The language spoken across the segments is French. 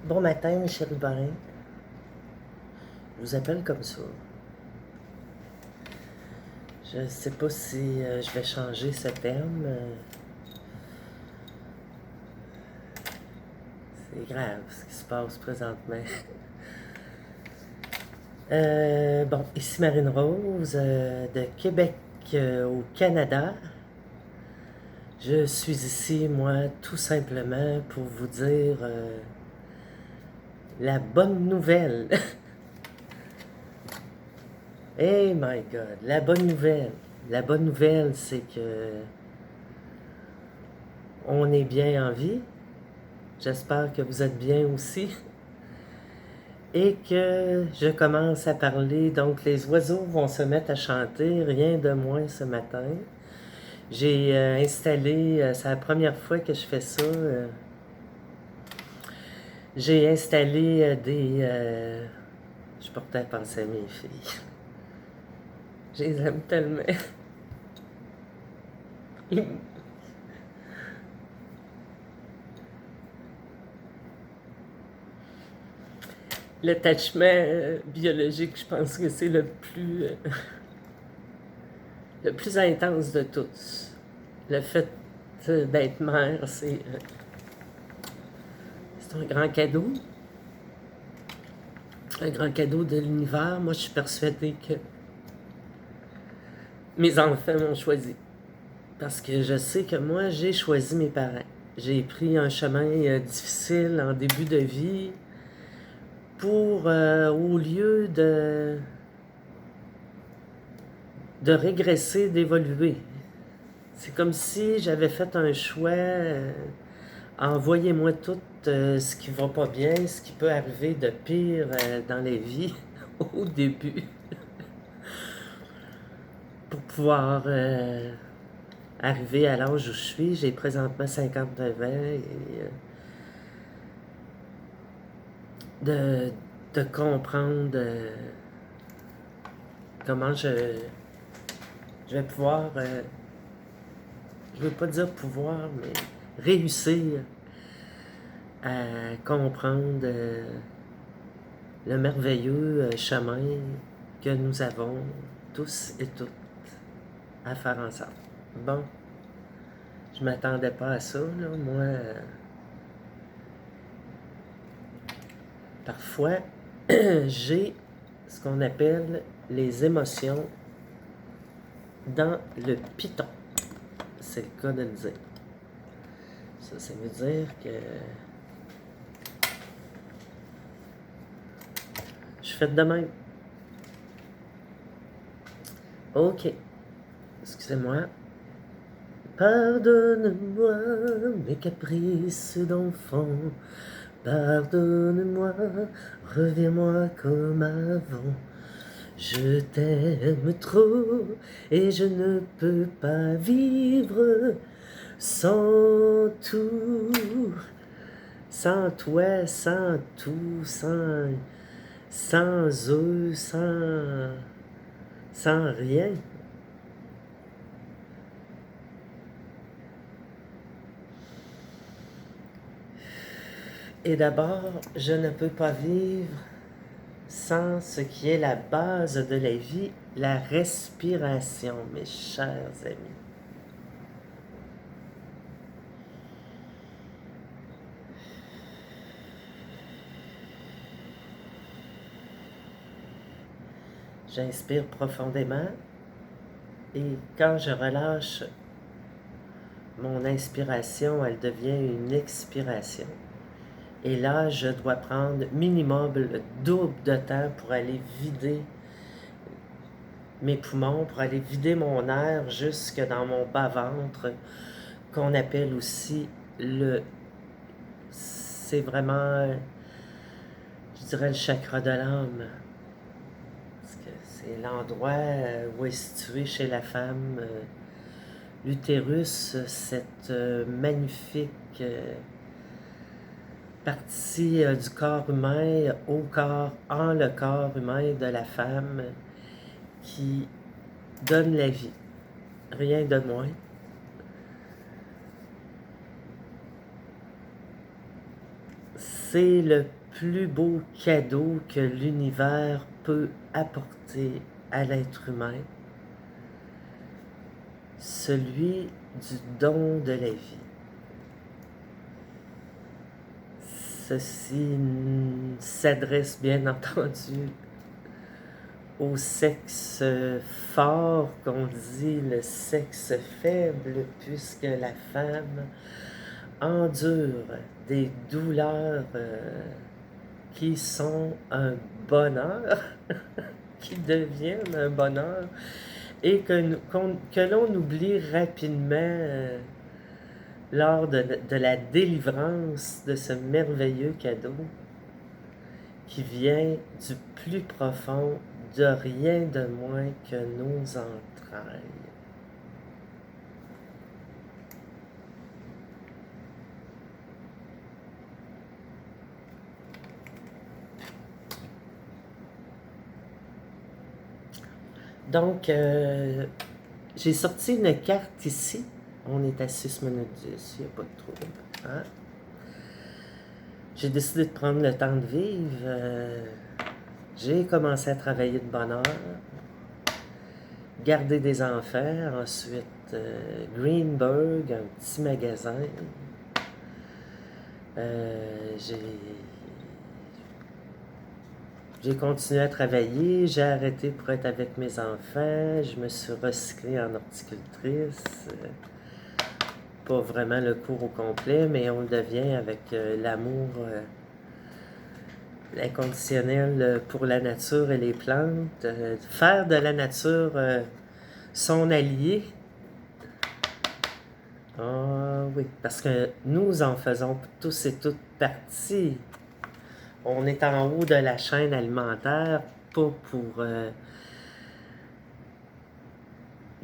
Bon matin, Michel Rubin. Je vous appelle comme ça. Je ne sais pas si je vais changer ce terme. C'est grave ce qui se passe présentement. Bon, ici Marine Rose, de Québec au Canada. Je suis ici, moi, tout simplement pour vous dire la bonne nouvelle. Hey my God, la bonne nouvelle. La bonne nouvelle, c'est que on est bien en vie. J'espère que vous êtes bien aussi. Et que je commence à parler, donc les oiseaux vont se mettre à chanter, rien de moins ce matin. J'ai installé, c'est la première fois que je fais ça, j'ai installé je portais à penser à mes filles. Je les aime tellement. L'attachement biologique, je pense que c'est le plus intense de tous. Le fait d'être mère, c'est un grand cadeau. Un grand cadeau de l'univers. Moi, je suis persuadée que mes enfants m'ont choisi. Parce que je sais que moi, j'ai choisi mes parents. J'ai pris un chemin difficile en début de vie pour, au lieu de régresser, d'évoluer. C'est comme si j'avais fait un choix, envoyez-moi tout ce qui va pas bien, ce qui peut arriver de pire dans la vie au début, pour pouvoir arriver à l'âge où je suis. J'ai présentement 59 ans et de comprendre comment je vais pouvoir, je veux pas dire pouvoir, mais réussir à comprendre le merveilleux chemin que nous avons tous et toutes à faire ensemble. Bon, je m'attendais pas à ça, là. Moi, parfois, j'ai ce qu'on appelle les émotions dans le piton. C'est le cas de le dire. Ça veut dire que je fais de même. Ok, excusez-moi. Pardonne-moi mes caprices d'enfant. Pardonne-moi, reviens-moi comme avant. Je t'aime trop et je ne peux pas vivre sans tout, sans toi, sans tout, sans eux, sans rien. Et d'abord, je ne peux pas vivre sans ce qui est la base de la vie, la respiration, mes chers amis. J'inspire profondément et quand je relâche mon inspiration, elle devient une expiration. Et là, je dois prendre minimum le double de temps pour aller vider mes poumons, pour aller vider mon air jusque dans mon bas-ventre, qu'on appelle aussi c'est vraiment, je dirais, le chakra de l'âme. Parce que c'est l'endroit où est situé chez la femme l'utérus, cette magnifique partie du corps humain en le corps humain de la femme qui donne la vie, rien de moins. C'est le plus beau cadeau que l'univers peut apporter à l'être humain, celui du don de la vie. Ceci s'adresse bien entendu au sexe fort, qu'on dit le sexe faible, puisque la femme endure des douleurs qui sont un bonheur, qui deviennent un bonheur, et que l'on oublie rapidement lors de la délivrance de ce merveilleux cadeau qui vient du plus profond de rien de moins que nos entrailles. Donc, j'ai sorti une carte ici. On est à 6 minutes 10, il n'y a pas de trouble. Hein? J'ai décidé de prendre le temps de vivre. J'ai commencé à travailler de bonne heure, garder des enfants, ensuite Greenberg, un petit magasin. J'ai continué à travailler, j'ai arrêté pour être avec mes enfants, je me suis recyclée en horticultrice. Pas vraiment le cours au complet, mais on le devient avec l'amour inconditionnel pour la nature et les plantes. Faire de la nature son allié. Ah oui, parce que nous en faisons tous et toutes partie. On est en haut de la chaîne alimentaire, pas pour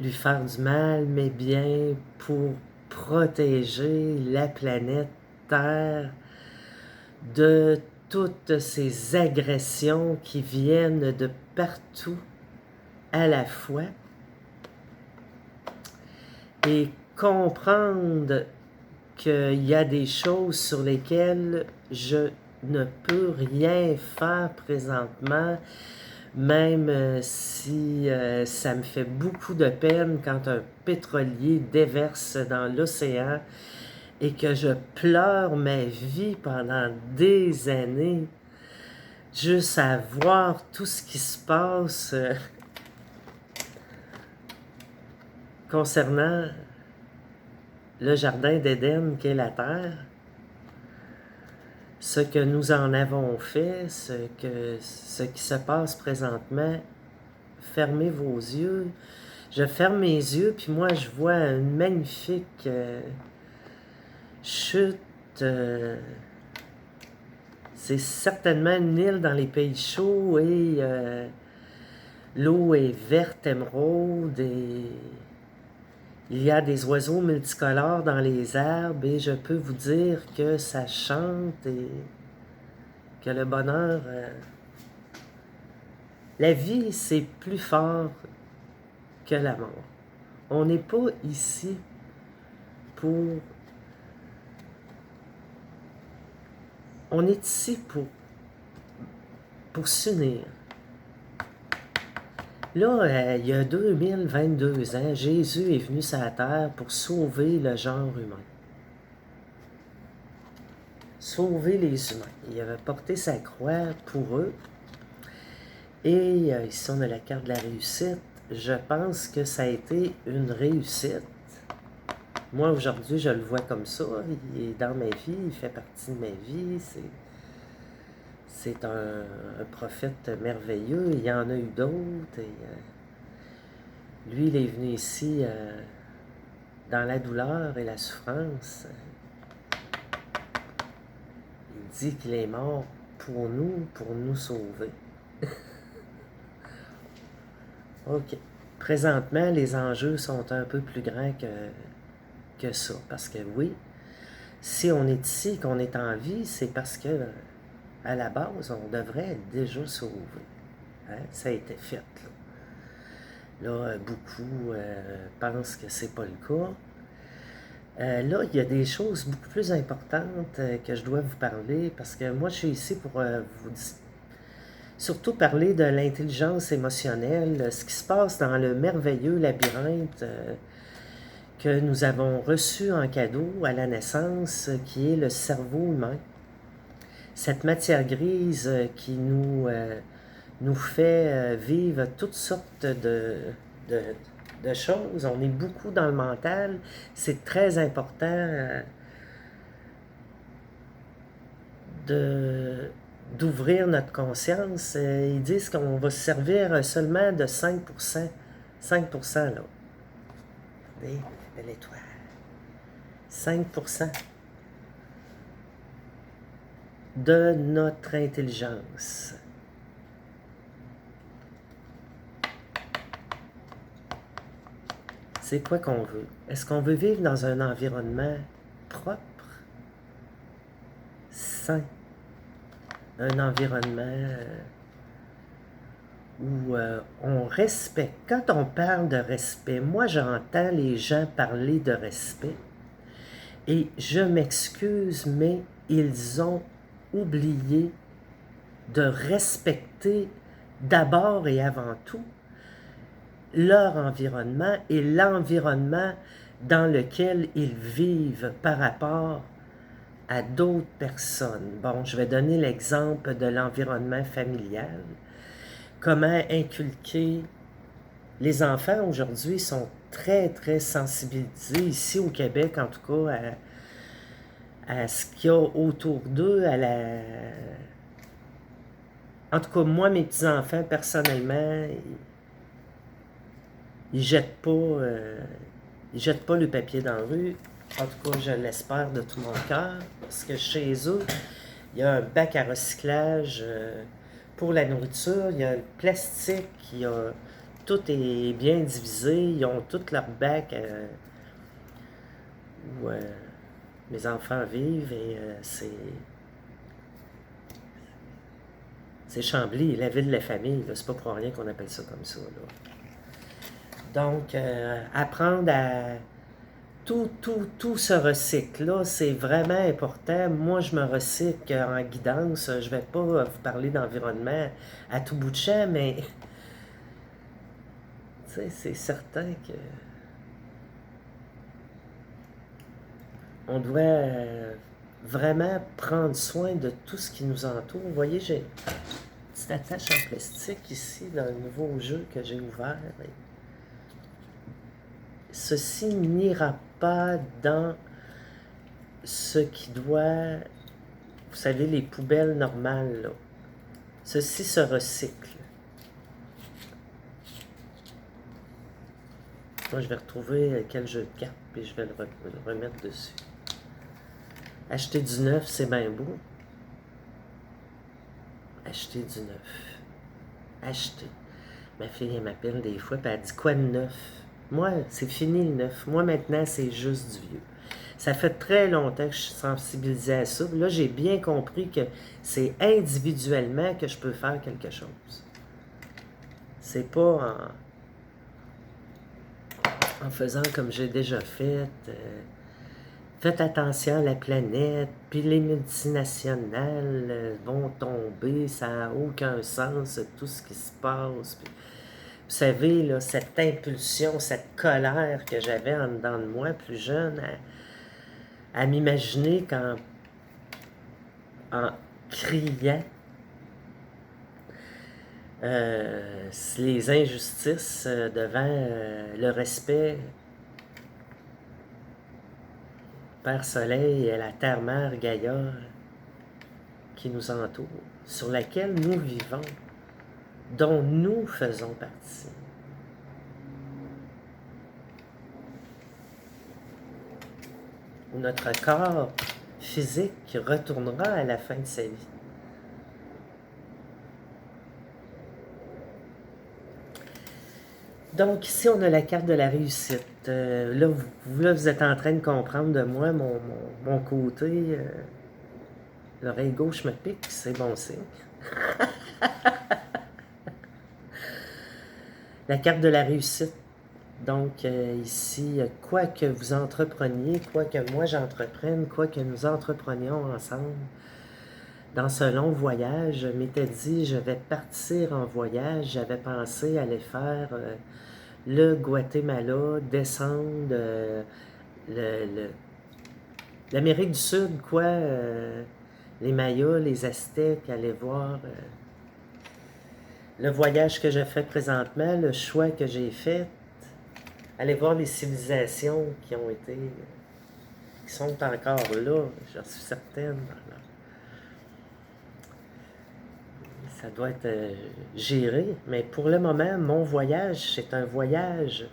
lui faire du mal, mais bien pour protéger la planète Terre de toutes ces agressions qui viennent de partout à la fois et comprendre qu'il y a des choses sur lesquelles je ne peux rien faire présentement, même si ça me fait beaucoup de peine quand un pétrolier déverse dans l'océan et que je pleure ma vie pendant des années juste à voir tout ce qui se passe concernant le jardin d'Éden qu'est la Terre, ce que nous en avons fait, ce qui se passe présentement. Fermez vos yeux. Je ferme mes yeux, puis moi, je vois une magnifique chute. C'est certainement une île dans les pays chauds et l'eau est verte, émeraude, et il y a des oiseaux multicolores dans les arbres, et je peux vous dire que ça chante et que le bonheur... la vie, c'est plus fort que la mort. On n'est pas ici pour... On est ici pour s'unir. Là, il y a 2022 ans, Jésus est venu sur la terre pour sauver le genre humain. Sauver les humains. Il avait porté sa croix pour eux. Et ici, on a la carte de la réussite. Je pense que ça a été une réussite. Moi, aujourd'hui, je le vois comme ça. Il est dans ma vie, il fait partie de ma vie. C'est un prophète merveilleux. Il y en a eu d'autres. Lui, il est venu ici dans la douleur et la souffrance. Il dit qu'il est mort pour nous sauver. OK. Présentement, les enjeux sont un peu plus grands que ça. Parce que oui, si on est ici, qu'on est en vie, c'est parce que à la base, on devrait être déjà sauvé. Hein? Ça a été fait. Là, beaucoup pensent que c'est pas le cas. Là, il y a des choses beaucoup plus importantes que je dois vous parler parce que moi, je suis ici pour surtout parler de l'intelligence émotionnelle, ce qui se passe dans le merveilleux labyrinthe que nous avons reçu en cadeau à la naissance, qui est le cerveau humain. Cette matière grise qui nous fait vivre toutes sortes de, de choses. On est beaucoup dans le mental. C'est très important d'ouvrir notre conscience. Ils disent qu'on va se servir seulement de 5%. 5%, là. Regardez, belle étoile. 5% de notre intelligence. C'est quoi qu'on veut? Est-ce qu'on veut vivre dans un environnement propre, sain, un environnement où on respecte? Quand on parle de respect, moi j'entends les gens parler de respect et je m'excuse, mais ils ont oublié de respecter d'abord et avant tout leur environnement et l'environnement dans lequel ils vivent par rapport à d'autres personnes. Bon, je vais donner l'exemple de l'environnement familial. Comment inculquer... Les enfants aujourd'hui sont très, très sensibilisés, ici au Québec en tout cas, à ce qu'il y a autour d'eux, à la... En tout cas, moi, mes petits-enfants, personnellement, ils jettent pas le papier dans la rue. En tout cas, je l'espère de tout mon cœur, parce que chez eux, il y a un bac à recyclage pour la nourriture, il y a le plastique, tout est bien divisé, ils ont tout leur bac où mes enfants vivent et c'est Chambly, la ville de la famille, c'est pas pour rien qu'on appelle ça comme ça, là. Donc, apprendre à... Tout se recycle. Là, c'est vraiment important. Moi, je me recycle en guidance. Je ne vais pas vous parler d'environnement à tout bout de champ, mais c'est certain que on doit vraiment prendre soin de tout ce qui nous entoure. Vous voyez, j'ai une petite attache en plastique ici dans le nouveau jeu que j'ai ouvert. Ceci n'ira pas dans ce qui doit, vous savez, les poubelles normales, là. Ceci se recycle. Moi, je vais retrouver quel jeu de cartes, puis je vais le remettre dessus. Acheter du neuf, c'est bien beau. Acheter du neuf. Acheter. Ma fille, elle m'appelle des fois, puis elle dit, quoi de neuf? Moi, c'est fini le neuf. Moi, maintenant, c'est juste du vieux. Ça fait très longtemps que je suis sensibilisée à ça. Là, j'ai bien compris que c'est individuellement que je peux faire quelque chose. C'est pas en faisant comme j'ai déjà fait. Faites attention à la planète, puis les multinationales vont tomber, ça n'a aucun sens, tout ce qui se passe. Puis, vous savez, là, cette impulsion, cette colère que j'avais en dedans de moi, plus jeune, à m'imaginer en criant les injustices devant le respect Père Soleil et la Terre-Mère Gaïa qui nous entoure, sur laquelle nous vivons, dont nous faisons partie. Notre corps physique retournera à la fin de sa vie. Donc ici, on a la carte de la réussite. Là, vous êtes en train de comprendre de moi mon côté. L'oreille gauche me pique, c'est bon signe. La carte de la réussite. Donc, ici, quoi que vous entrepreniez, quoi que moi j'entreprenne, quoi que nous entreprenions ensemble, dans ce long voyage, je m'étais dit, je vais partir en voyage. J'avais pensé aller faire le Guatemala, descendre le- l'Amérique du Sud, quoi, les Mayas, les Aztèques, aller voir le voyage que je fais présentement, le choix que j'ai fait, aller voir les civilisations qui ont été, qui sont encore là, j'en suis certaine. Ça doit être géré, mais pour le moment, mon voyage, c'est un voyage.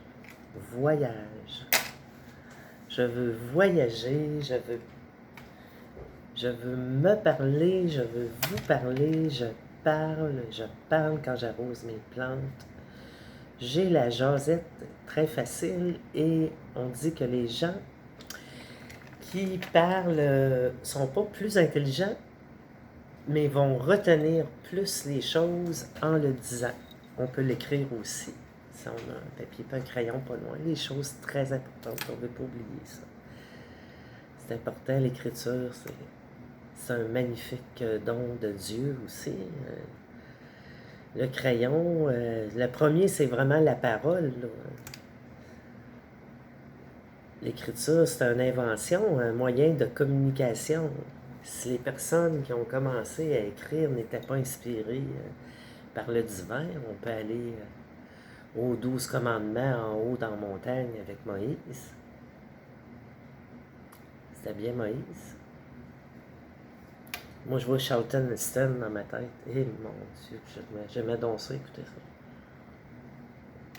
Je veux voyager, je veux me parler, je veux vous parler, je parle quand j'arrose mes plantes. J'ai la jasette très facile et on dit que les gens qui parlent sont pas plus intelligents, mais vont retenir plus les choses en le disant. On peut l'écrire aussi. Si on a un papier et un crayon pas loin, les choses très importantes, on ne veut pas oublier ça. C'est important, l'écriture, c'est un magnifique don de Dieu aussi. Le crayon, le premier, c'est vraiment la parole. L'écriture, c'est une invention, un moyen de communication. Si les personnes qui ont commencé à écrire n'étaient pas inspirées par le divin, on peut aller aux 12 commandements en haut dans la montagne avec Moïse. C'était bien Moïse. Moi, je vois Charlton Heston dans ma tête. Eh mon Dieu, j'aimais donc ça, écouter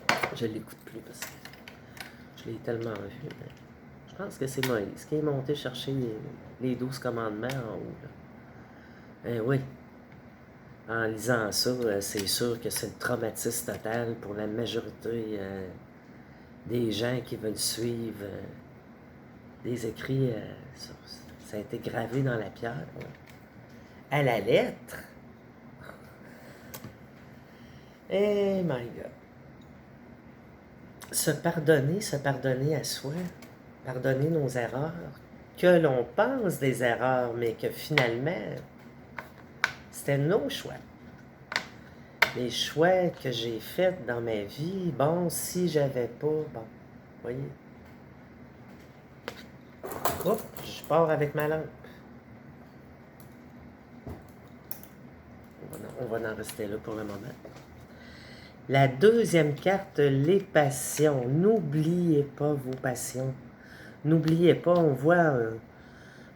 ça. Je l'écoute plus parce que je l'ai tellement vu. Mais je pense que c'est Moïse qui est monté chercher les 12 commandements en haut. Là. Eh oui. En lisant ça, c'est sûr que c'est le traumatisme total pour la majorité des gens qui veulent suivre des écrits. Ça a été gravé dans la pierre. À la lettre. Eh my God. Se pardonner à soi, pardonner nos erreurs, que l'on pense des erreurs, mais que finalement, c'était nos choix. Les choix que j'ai faits dans ma vie, bon, si j'avais pas, bon, voyez. Oups, je pars avec ma lampe. On va en rester là pour le moment. La deuxième carte, les passions. N'oubliez pas vos passions. N'oubliez pas, on voit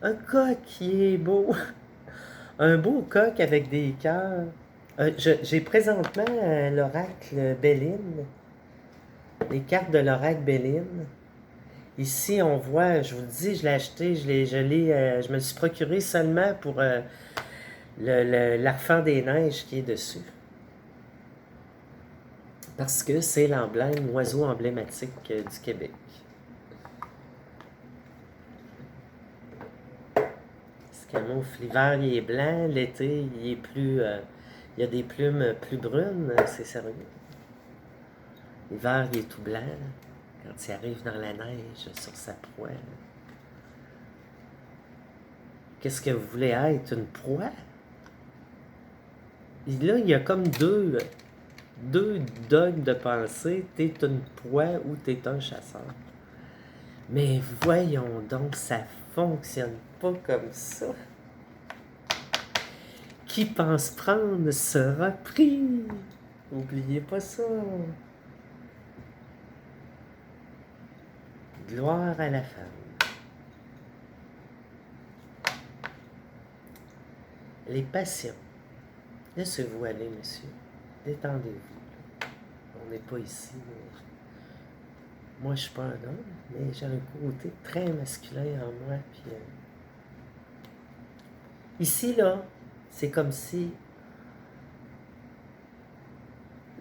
un coq qui est beau. Un beau coq avec des cœurs. J'ai présentement l'oracle Béline. Les cartes de l'oracle Béline. Ici, on voit, je vous le dis, je l'ai acheté, je me le suis procuré seulement pour l'arfan des neiges qui est dessus. Parce que c'est l'emblème, l'oiseau emblématique du Québec. Ce camoufle, l'hiver, il est blanc, l'été, il est plus... il y a des plumes plus brunes, c'est sérieux. L'hiver, il est tout blanc, quand il arrive dans la neige, sur sa proie. Qu'est-ce que vous voulez être, une proie? Et là, il y a comme deux dogmes de pensée. T'es une proie ou t'es un chasseur. Mais voyons donc, ça fonctionne pas comme ça. Qui pense prendre sera pris. N'oubliez pas ça. Gloire à la femme. Les passions. Laissez-vous aller, monsieur. Détendez-vous. On n'est pas ici. Moi, je suis pas un homme, mais j'ai un côté très masculin en moi. Puis, ici, là, c'est comme si...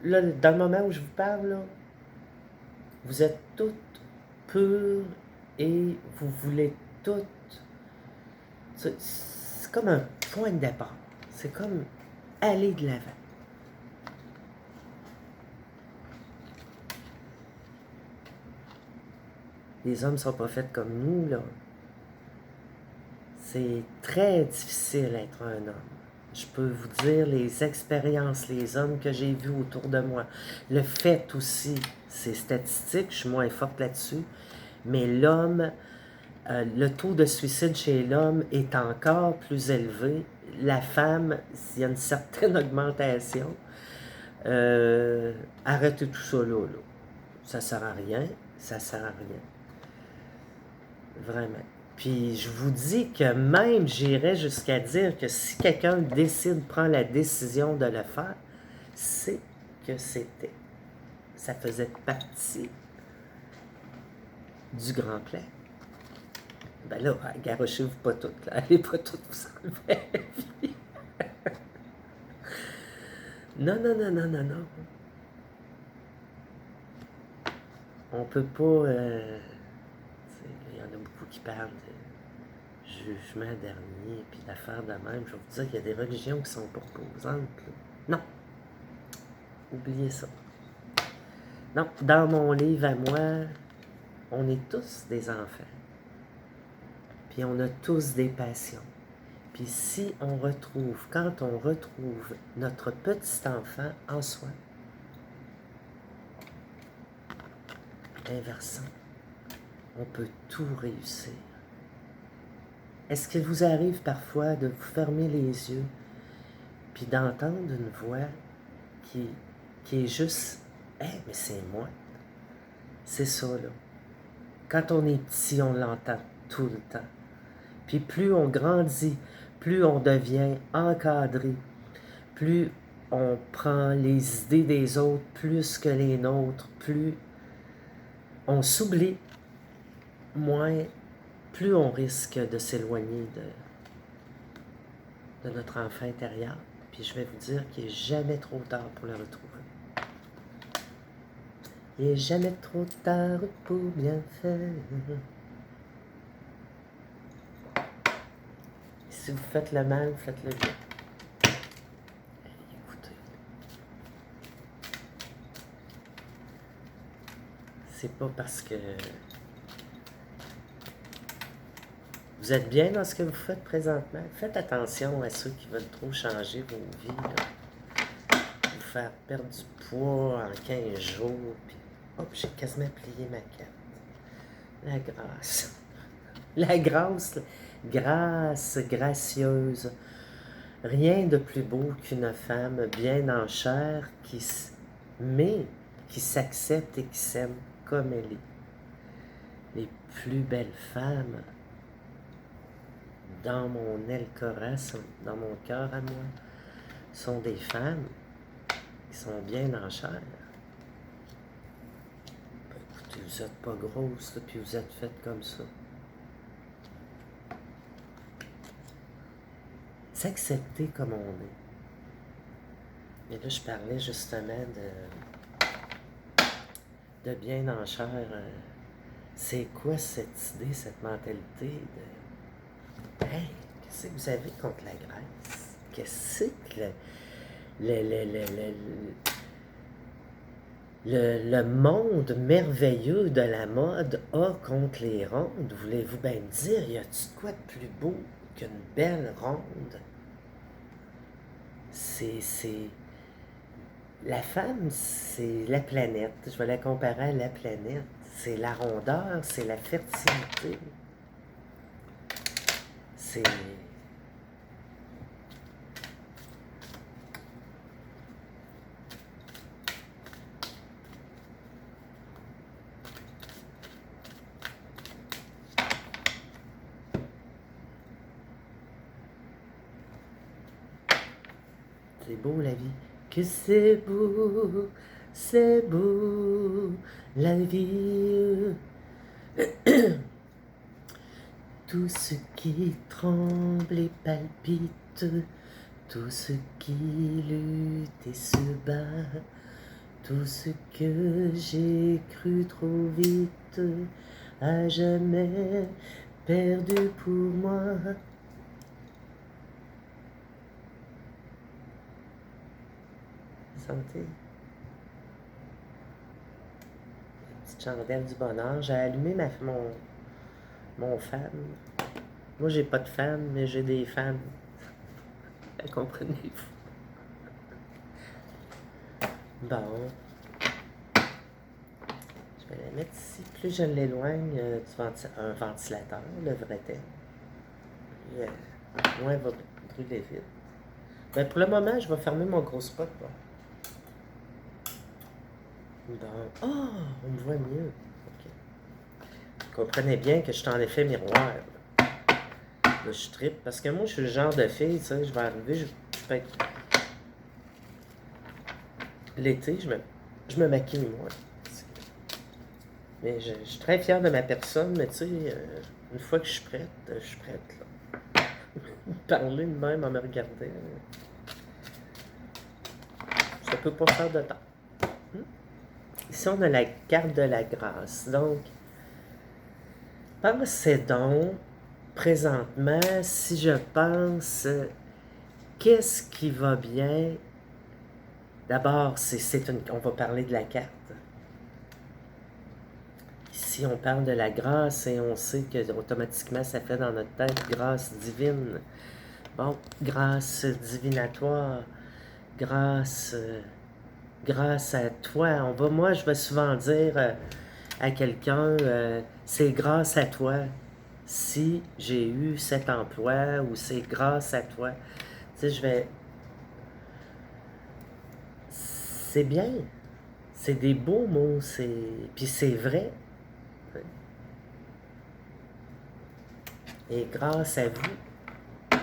Là, dans le moment où je vous parle, là, vous êtes toutes pures et vous voulez toutes... C'est comme un point de départ. C'est comme aller de l'avant. Les hommes ne sont pas faits comme nous, là. C'est très difficile d'être un homme. Je peux vous dire les expériences, les hommes que j'ai vus autour de moi. Le fait aussi, c'est statistique, je suis moins forte là-dessus, mais l'homme, le taux de suicide chez l'homme est encore plus élevé. La femme, il y a une certaine augmentation. Arrêtez tout ça là. Ça sert à rien, ça sert à rien. Vraiment. Puis je vous dis que même j'irais jusqu'à dire que si quelqu'un décide, prend la décision de le faire, c'est que c'était. Ça faisait partie du grand plan. Ben là, garochez-vous pas toutes, là. Allez pas toutes vous enlever la vie. Non, non, non, non, non, non. On peut pas... il y en a beaucoup qui parlent de jugement dernier, puis d'affaires de même. Je vais vous dire qu'il y a des religions qui sont proposantes. Là. Non. Oubliez ça. Non, dans mon livre à moi, on est tous des enfants. Puis on a tous des passions. Puis si on retrouve, quand on retrouve notre petit enfant en soi, inversant, on peut tout réussir. Est-ce qu'il vous arrive parfois de vous fermer les yeux puis d'entendre une voix qui est juste « Hey, mais c'est moi! » C'est ça, là. Quand on est petit, on l'entend tout le temps. Puis plus on grandit, plus on devient encadré, plus on prend les idées des autres plus que les nôtres, plus on s'oublie, moins, plus on risque de s'éloigner de notre enfant intérieur. Puis je vais vous dire qu'il n'est jamais trop tard pour le retrouver. Il n'est jamais trop tard pour bien faire. Si vous faites le mal, faites-le bien. Écoutez. C'est pas parce que vous êtes bien dans ce que vous faites présentement. Faites attention à ceux qui veulent trop changer vos vies. Là. Vous faire perdre du poids en 15 jours. Puis, hop, j'ai quasiment plié ma carte. La grâce. La grâce gracieuse. Rien de plus beau qu'une femme bien en chair mais qui s'accepte et qui s'aime comme elle est. Les plus belles femmes dans mon Elcora, dans mon cœur à moi, sont des femmes qui sont bien en chair. Ben, écoutez, vous n'êtes pas grosse, puis vous êtes faites comme ça. S'accepter comme on est. Mais là, je parlais justement de bien en chair. C'est quoi cette idée, cette mentalité de... Hey, qu'est-ce que vous avez contre la graisse? Qu'est-ce que le monde merveilleux de la mode a contre les rondes? Voulez-vous bien me dire, y a-t-il de quoi de plus beau qu'une belle ronde? La femme, c'est la planète. Je vais la comparer à la planète. C'est la rondeur, c'est la fertilité. C'est... C'est beau la vie. Que c'est beau, la vie. Tout ce qui tremble et palpite, tout ce qui lutte et se bat, tout ce que j'ai cru trop vite, à jamais perdu pour moi. Santé. Petite chandelle du bonheur. J'ai allumé mon fan. Moi, j'ai pas de fan, mais j'ai des fans. Comprenez-vous? Bon. Je vais la mettre ici. Plus je l'éloigne un ventilateur, le vrai thème. Moins elle va brûler vite. Ben, pour le moment, je vais fermer mon gros spot. Bon. Oh, on me voit mieux. Okay. Comprenez bien que je suis en effet miroir. Là, je trippe. Parce que moi, je suis le genre de fille, tu sais, je vais arriver, je peux être... L'été, je me maquille, moi. Mais je suis très fier de ma personne, mais tu sais, une fois que je suis prête, là. Parler de même en me regardant, ça peut pas faire de temps. Ici, on a la carte de la grâce. Donc, pensez donc, présentement, si je pense, qu'est-ce qui va bien? D'abord, on va parler de la carte. Ici, on parle de la grâce et on sait que automatiquement, ça fait dans notre tête grâce divine. Bon, grâce divinatoire, grâce à toi. Moi, je vais souvent dire à quelqu'un, c'est grâce à toi si j'ai eu cet emploi ou c'est grâce à toi. Tu sais, c'est bien. C'est des beaux mots, puis c'est vrai. Et grâce à vous,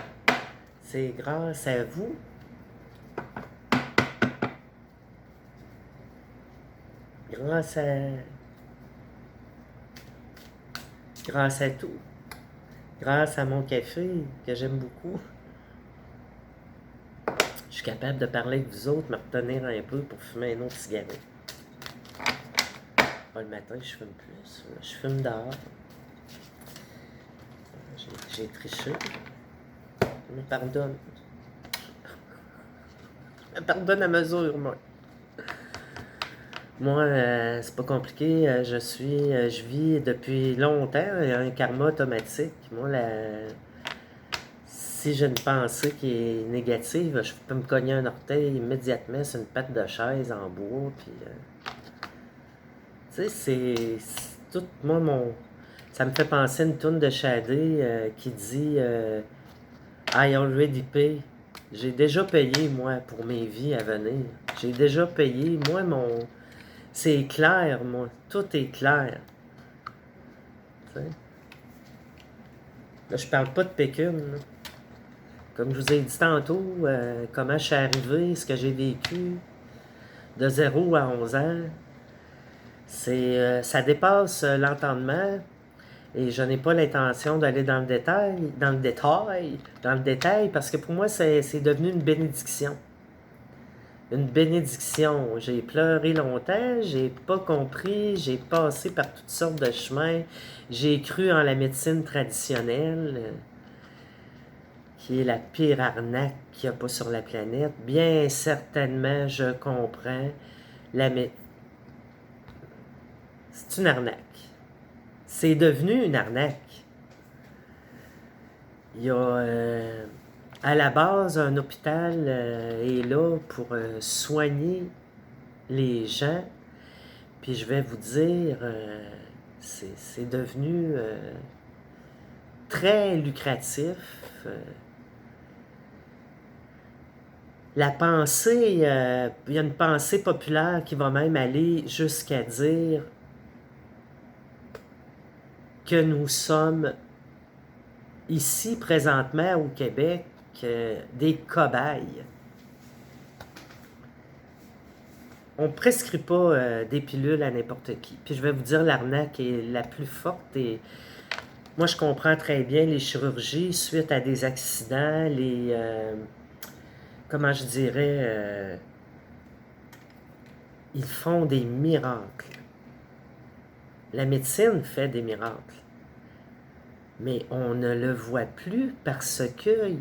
c'est grâce à vous. Grâce à tout. Grâce à mon café, que j'aime beaucoup. Je suis capable de parler avec vous autres, me retenir un peu pour fumer une autre cigarette. Le matin, je fume plus. Je fume dehors. J'ai triché. Je me pardonne. Je me pardonne à mesure, moi. Moi, c'est pas compliqué. Je vis depuis longtemps un karma automatique. Moi, si j'ai une pensée qui est négative, je peux me cogner un orteil immédiatement sur une patte de chaise en bois. Puis, tu sais, c'est tout. Ça me fait penser à une toune de Shadé qui dit I already pay. J'ai déjà payé, moi, pour mes vies à venir. J'ai déjà payé. Moi, c'est clair, moi. Tout est clair. T'sais? Là, je parle pas de pécune. Là. Comme je vous ai dit tantôt, comment je suis arrivé, ce que j'ai vécu de 0 à 11 ans, ça dépasse l'entendement et je n'ai pas l'intention d'aller dans le détail, parce que pour moi, c'est devenu une bénédiction. Une bénédiction. J'ai pleuré longtemps, j'ai pas compris, j'ai passé par toutes sortes de chemins, j'ai cru en la médecine traditionnelle, qui est la pire arnaque qu'il n'y a pas sur la planète. Bien certainement, je comprends. C'est une arnaque. C'est devenu une arnaque. Il y a à la base un hôpital est là pour soigner les gens. Puis je vais vous dire, c'est devenu très lucratif. La pensée, il y a une pensée populaire qui va même aller jusqu'à dire que nous sommes ici présentement au Québec des cobayes. On ne prescrit pas des pilules à n'importe qui. Puis je vais vous dire, l'arnaque est la plus forte. Et moi, je comprends très bien les chirurgies suite à des accidents, comment je dirais, ils font des miracles. La médecine fait des miracles. Mais on ne le voit plus parce que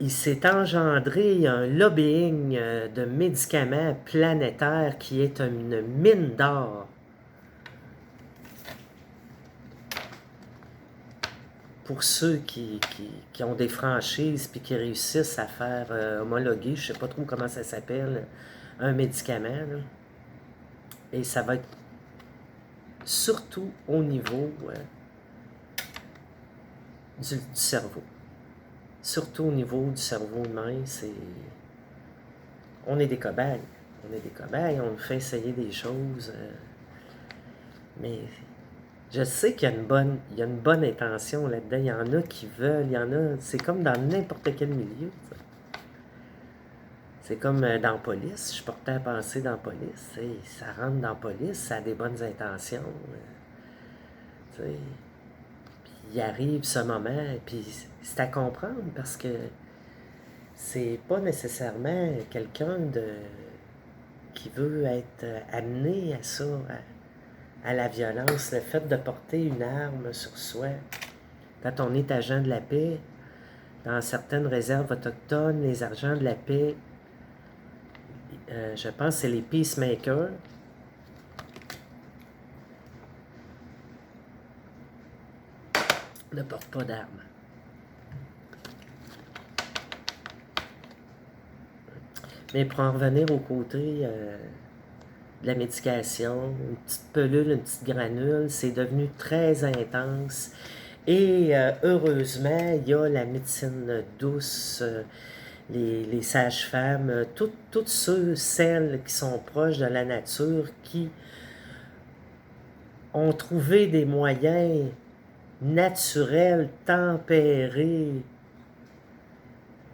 il s'est engendré un lobbying de médicaments planétaires qui est une mine d'or pour ceux qui ont des franchises puis qui réussissent à faire homologuer, je ne sais pas trop comment ça s'appelle, un médicament. Là. Et ça va être surtout au niveau du cerveau. Surtout au niveau du cerveau humain, on est des cobayes. On est des cobayes, on nous fait essayer des choses. Mais je sais qu'il y a une bonne intention là-dedans. Il y en a qui veulent, il y en a. C'est comme dans n'importe quel milieu. Ça. C'est comme dans la police. Je portais à penser dans la police. Ça rentre dans la police, ça a des bonnes intentions. Puis il arrive ce moment, puis c'est à comprendre parce que c'est pas nécessairement quelqu'un qui veut être amené à ça, à la violence, le fait de porter une arme sur soi. Quand on est agent de la paix, dans certaines réserves autochtones, les agents de la paix, je pense que c'est les peacemakers, ne portent pas d'armes. Mais pour en revenir au côté de la médication, une petite pelule, une petite granule, c'est devenu très intense. Et heureusement, il y a la médecine douce, les sages-femmes, toutes ceux, celles qui sont proches de la nature, qui ont trouvé des moyens naturels, tempérés,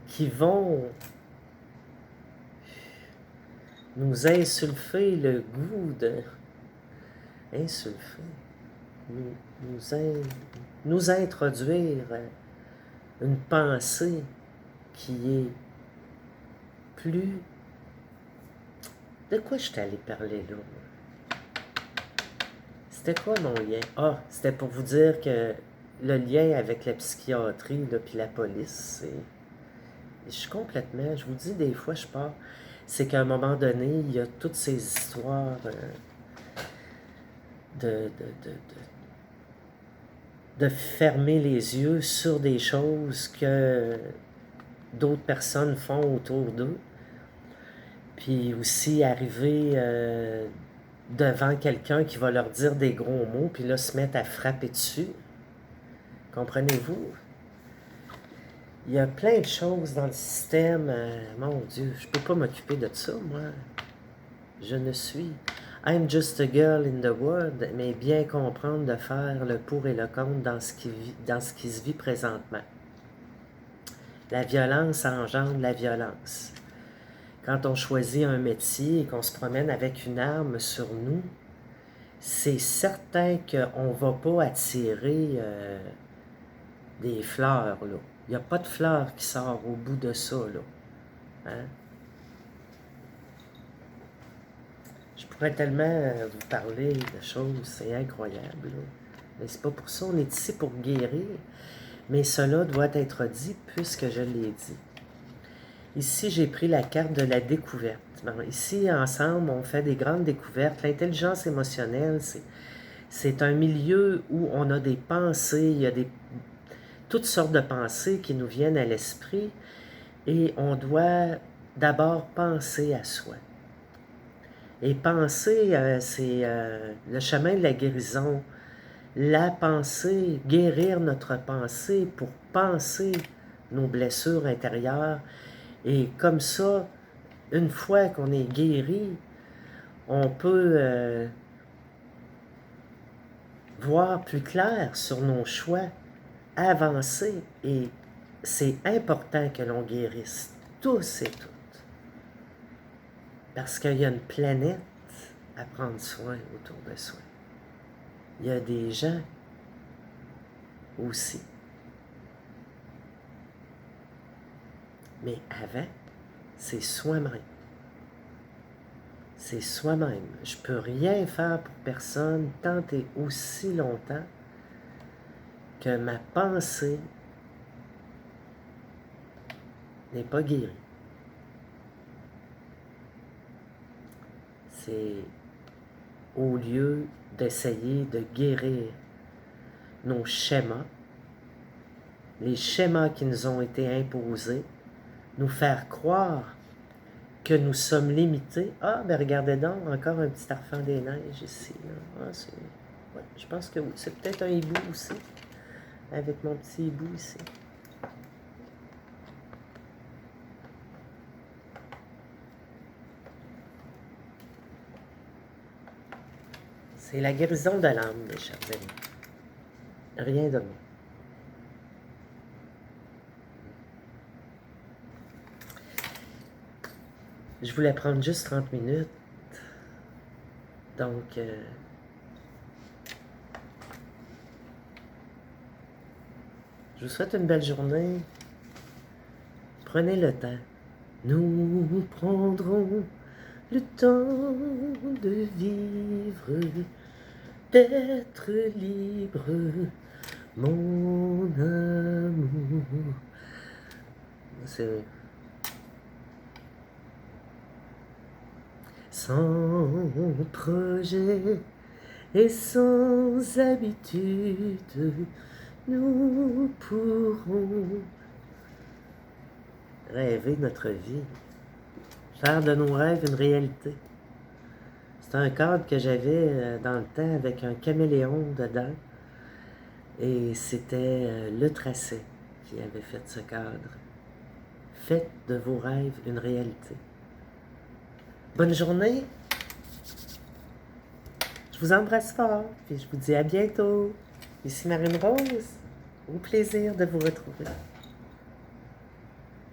qui vont nous insulfer le goût de... Insulfer? Nous introduire une pensée qui est plus... De quoi je t'allais parler là? C'était quoi mon lien? Ah, c'était pour vous dire que le lien avec la psychiatrie puis la police, c'est... Je suis complètement... Je vous dis, des fois, je pars... C'est qu'à un moment donné, il y a toutes ces histoires de fermer les yeux sur des choses que d'autres personnes font autour d'eux. Puis aussi arriver devant quelqu'un qui va leur dire des gros mots, puis là se mettre à frapper dessus. Comprenez-vous? Il y a plein de choses dans le système. Mon Dieu, je peux pas m'occuper de ça, moi. Je ne suis... I'm just a girl in the world, mais bien comprendre de faire le pour et le contre dans ce qui se vit présentement. La violence engendre la violence. Quand on choisit un métier et qu'on se promène avec une arme sur nous, c'est certain qu'on ne va pas attirer des fleurs, là. Il n'y a pas de fleurs qui sort au bout de ça, là. Hein? Je pourrais tellement vous parler de choses, c'est incroyable, là. Mais c'est pas pour ça, on est ici pour guérir. Mais cela doit être dit puisque je l'ai dit. Ici, j'ai pris la carte de la découverte. Bon, ici, ensemble, on fait des grandes découvertes. L'intelligence émotionnelle, c'est un milieu où on a des pensées, il y a toutes sortes de pensées qui nous viennent à l'esprit et on doit d'abord penser à soi. Et penser, c'est le chemin de la guérison. La pensée, guérir notre pensée pour penser nos blessures intérieures. Et comme ça, une fois qu'on est guéri, on peut voir plus clair sur nos choix, avancer. Et c'est important que l'on guérisse tous et toutes. Parce qu'il y a une planète à prendre soin autour de soi. Il y a des gens aussi. Mais avant, c'est soi-même. C'est soi-même. Je ne peux rien faire pour personne tant et aussi longtemps que ma pensée n'est pas guéri. C'est au lieu d'essayer de guérir nos schémas, les schémas qui nous ont été imposés, nous faire croire que nous sommes limités. Ah, ben regardez donc, encore un petit enfant des neiges ici. Ah, ouais, je pense que oui. C'est peut-être un hibou aussi, avec mon petit hibou ici. C'est la guérison de l'âme, mes chers amis. Rien de moins. Je voulais prendre juste 30 minutes. Donc, je vous souhaite une belle journée. Prenez le temps. Nous prendrons le temps de vivre, d'être libre, mon amour. C'est... Sans projet et sans habitude, nous pourrons rêver notre vie, faire de nos rêves une réalité. C'est un cadre que j'avais dans le temps avec un caméléon dedans, et c'était le tracé qui avait fait ce cadre. Faites de vos rêves une réalité. Bonne journée. Je vous embrasse fort, puis je vous dis à bientôt. Ici Marine Rose. Au plaisir de vous retrouver.